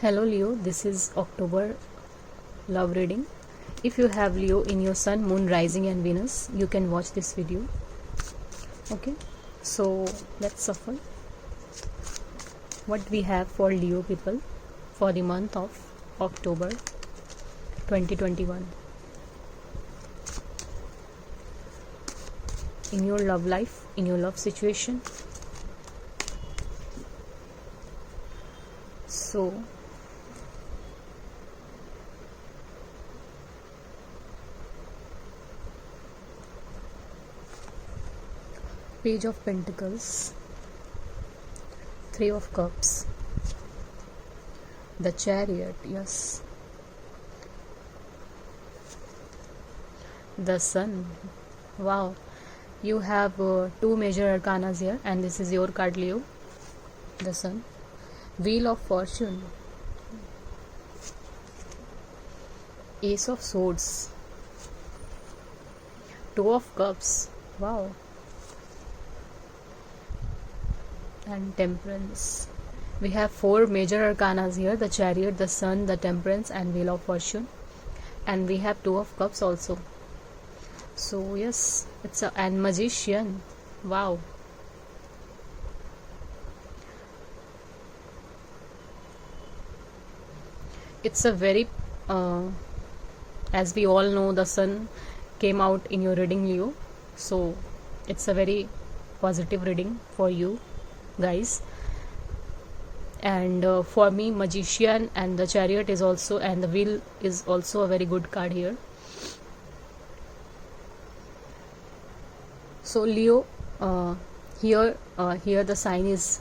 Hello Leo, this is October love reading. If you have Leo in your sun, moon, rising and Venus, you can watch this video. Okay, so let's shuffle what we have for Leo people for the month of October 2021. In your love life, in your love situation. So Page of Pentacles, Three of Cups, the Chariot, yes, the Sun. Wow, you have two major arcanas here, and this is your card, Leo, the Sun. Wheel of Fortune, Ace of Swords, Two of Cups. Wow. And Temperance. We have four major arcanas here: the Chariot, the Sun, the Temperance and Wheel of Fortune, and we have Two of Cups also. So yes, it's and Magician. Wow. It's a very as we all know, the Sun came out in your reading, Leo, so it's a very positive reading for you guys. And for me, Magician and the Chariot is also, and the Wheel is also a very good card here. So Leo, here the sign is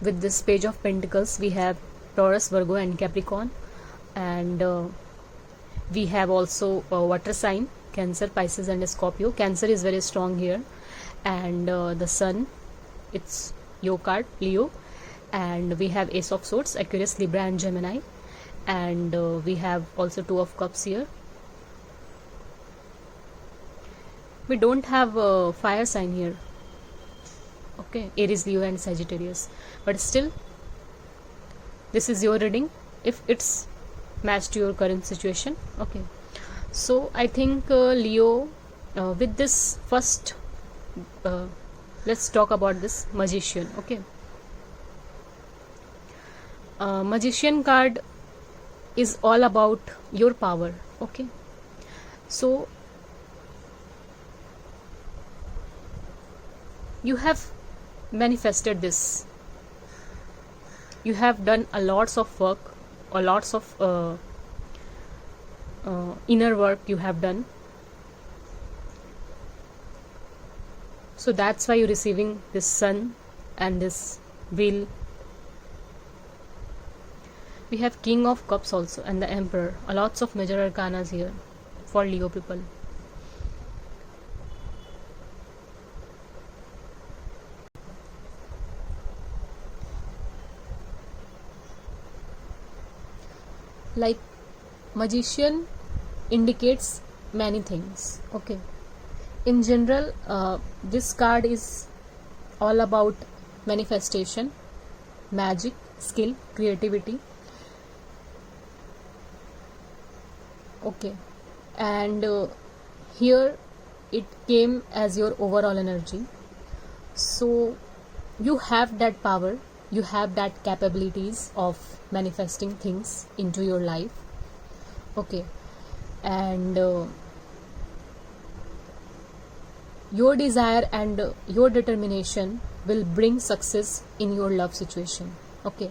with this Page of Pentacles. We have Taurus, Virgo and Capricorn, and we have also water sign, Cancer, Pisces and Scorpio. Cancer is very strong here, and the Sun, it's your card, Leo, and we have Ace of Swords, Aquarius, Libra and Gemini, and we have also Two of Cups here. We don't have a fire sign here, okay, Aries, Leo and Sagittarius, but still this is your reading if it's matched to your current situation. Okay, so I think Leo, with this first let's talk about this Magician. Okay, Magician card is all about your power. Okay, so you have manifested this, you have done a lots of work, or lots of inner work you have done, so that's why you're receiving this Sun and this Wheel. We have King of Cups also and the Emperor. A lots of major arcanas here for Leo people. Like Magician indicates many things. Okay, in general, this card is all about manifestation, magic, skill, creativity. Okay, and here it came as your overall energy. So you have that power, you have that capabilities of manifesting things into your life. Okay, and your desire and your determination will bring success in your love situation. Okay,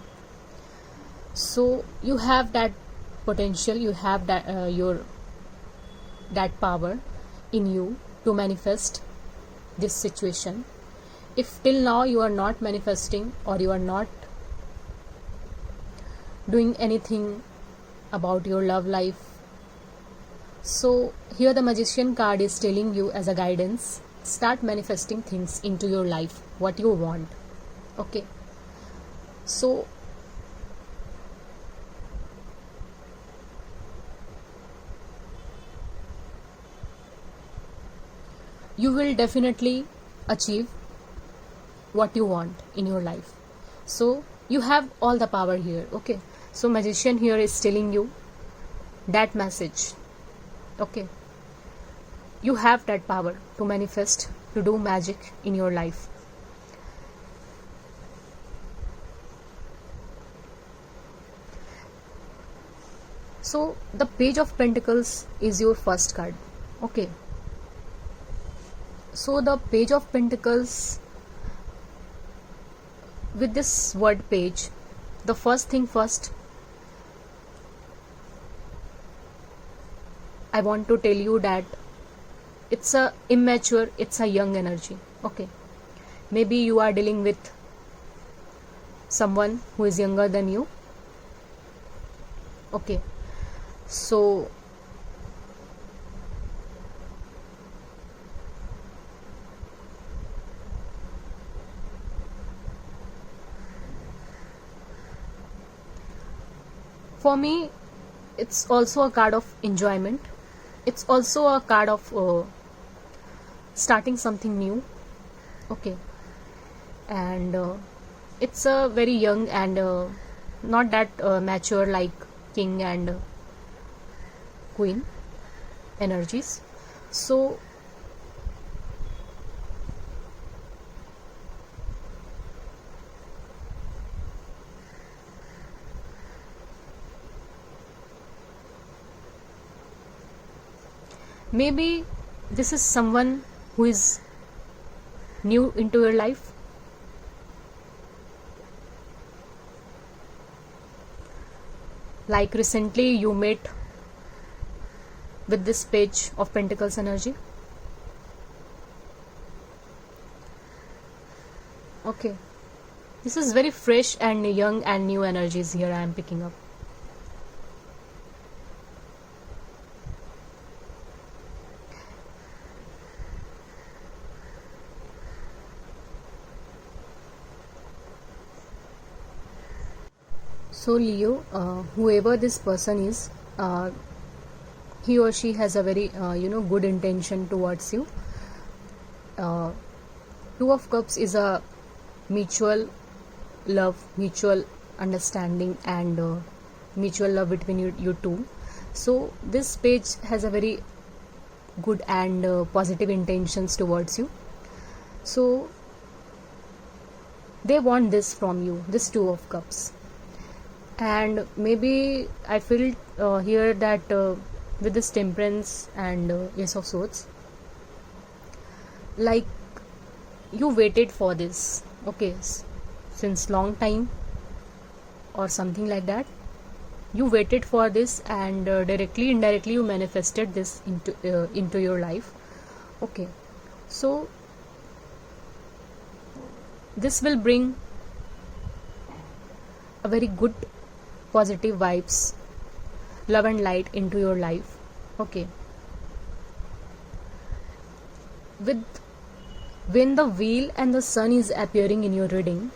so you have that potential, you have that that power in you to manifest this situation. If till now you are not manifesting, or you are not doing anything about your love life, so here the Magician card is telling you as a guidance, start manifesting things into your life, what you want. Okay, so you will definitely achieve what you want in your life. So You have all the power here. Okay, so magician here is telling you that message. Okay, you have that power to manifest, to do magic in your life. So the Page of Pentacles is your first card. Okay, so the Page of Pentacles, with this word page, the first thing first, I want to tell you that it's a immature, it's a young energy. Okay, maybe you are dealing with someone who is younger than you. Okay, so for me, it's also a card of enjoyment. It's also a card of starting something new. Okay, and it's a very young and not that mature like king and queen energies. So maybe this is someone who is new into your life. Like recently you met with this Page of Pentacles energy. Okay, this is very fresh and young and new energies here I am picking up. So Leo, whoever this person is, he or she has a very good intention towards you. Two of Cups is a mutual love, mutual understanding, and mutual love between you two. So this page has a very good and positive intentions towards you. So they want this from you, this Two of Cups. And maybe I feel here that with this Temperance and Ace of Swords, like you waited for this, okay, since long time or something like that. You waited for this, and directly indirectly you manifested this into your life. Okay, so this will bring a very good positive vibes, love and light into your life. Okay, with when the Wheel and the Sun is appearing in your reading,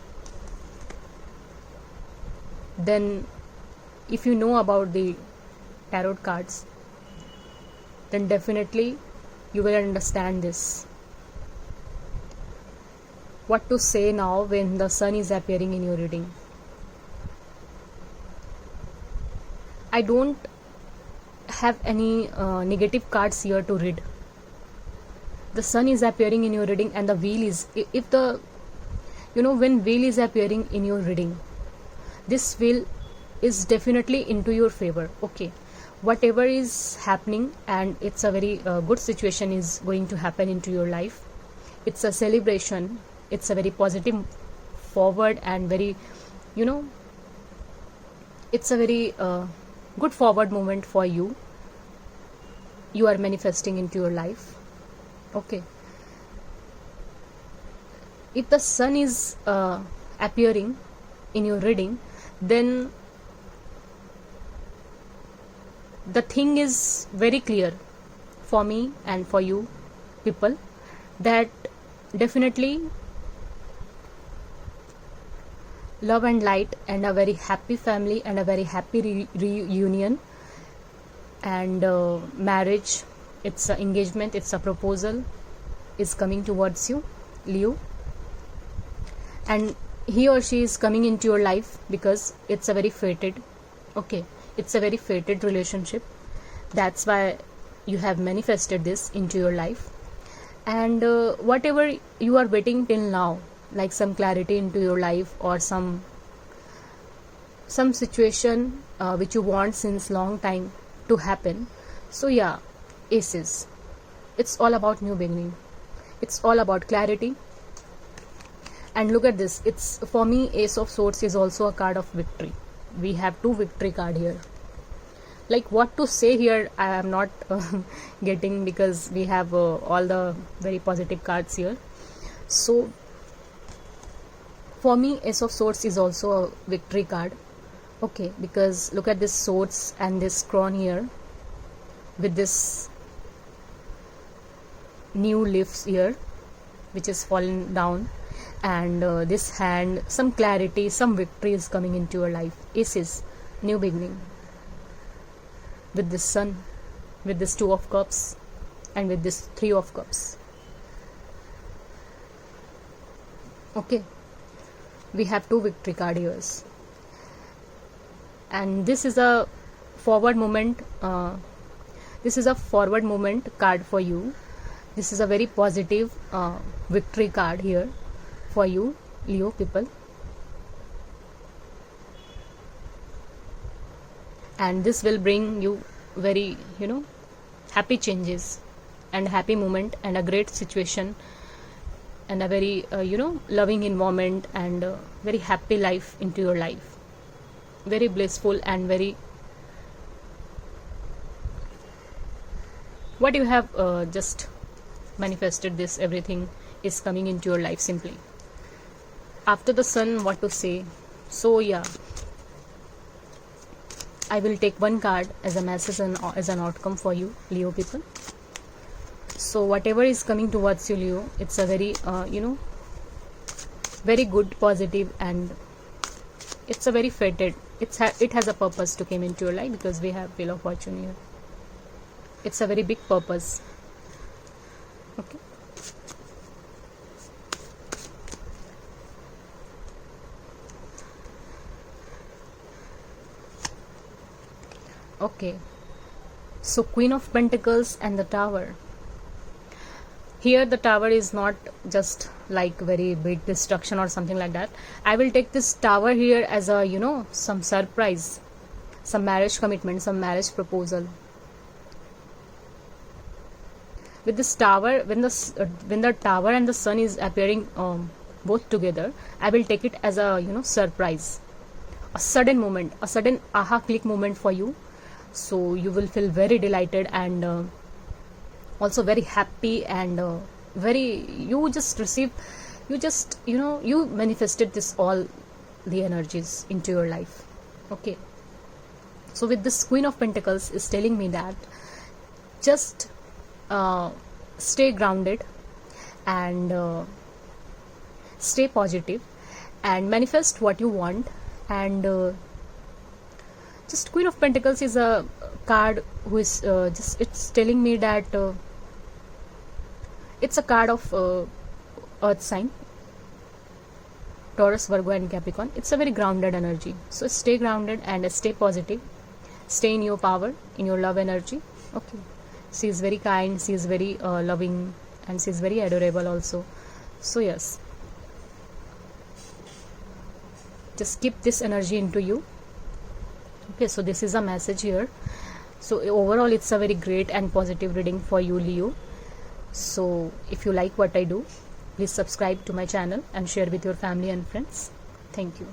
then if you know about the tarot cards, then definitely you will understand this, what to say now when the Sun is appearing in your reading. I don't have any negative cards here to read. The Sun is appearing in your reading, and the Wheel is, if the when Wheel is appearing in your reading, this Wheel is definitely into your favor. Okay, whatever is happening, and it's a very good situation is going to happen into your life. It's a celebration, it's a very positive forward and very it's a very good forward moment for you. You are manifesting into your life. Okay, if the Sun is appearing in your reading, then the thing is very clear for me and for you people, that definitely love and light and a very happy family and a very happy reunion and marriage, it's an engagement, it's a proposal is coming towards you, Leo. And he or she is coming into your life because it's a very fated, okay, it's a very fated relationship. That's why you have manifested this into your life. And whatever you are waiting till now, like some clarity into your life, or some situation which you want since long time to happen. So yeah, aces, it's all about new beginning, it's all about clarity. And look at this, it's, for me, ace of swords is also a card of victory. We have two victory card here. Like, what to say here, I am not getting, because we have all the very positive cards here. So for me, ace of swords is also a victory card, okay, because look at this swords and this crown here with this new leaves here which is fallen down, and this hand, some clarity, some victory is coming into your life. Aces, new beginning, with this sun, with this 2 of cups, and with this 3 of cups. Okay, we have two victory card here, and this is a forward movement, this is a forward movement card for you. This is a very positive victory card here for you, Leo people. And this will bring you very, happy changes and happy moment and a great situation and a very, loving environment and very happy life into your life. Very blissful and very, what you have just manifested, this everything is coming into your life simply. After the sun, what to say? So yeah, I will take one card as a message and as an outcome for you, Leo people. So whatever is coming towards you, Leo, it's a very very good, positive, and it's a very fated, it has a purpose to come into your life, because we have Wheel of Fortune here. It's a very big purpose. Okay, okay, so Queen of Pentacles and the Tower. Here the Tower is not just like very big destruction or something like that. I will take this Tower here as a some surprise, some marriage commitment, some marriage proposal. With this Tower, when the Tower and the sun is appearing both together, I will take it as a surprise, a sudden moment, a sudden aha click moment for you. So you will feel very delighted and also very happy, and very, you just receive, you manifested this, all the energies into your life. Okay, so with this Queen of Pentacles is telling me that just stay grounded and stay positive and manifest what you want. And just Queen of Pentacles is a card who is just, it's telling me that it's a card of earth sign, Taurus, Virgo and Capricorn. It's a very grounded energy. So stay grounded and stay positive, stay in your power, in your love energy. Okay, she is very kind, she is very loving, and she is very adorable also. So yes, just keep this energy into you. Okay, so this is a message here. So overall it's a very great and positive reading for you, Leo. So if you like what I do, please subscribe to my channel and share with your family and friends. Thank you.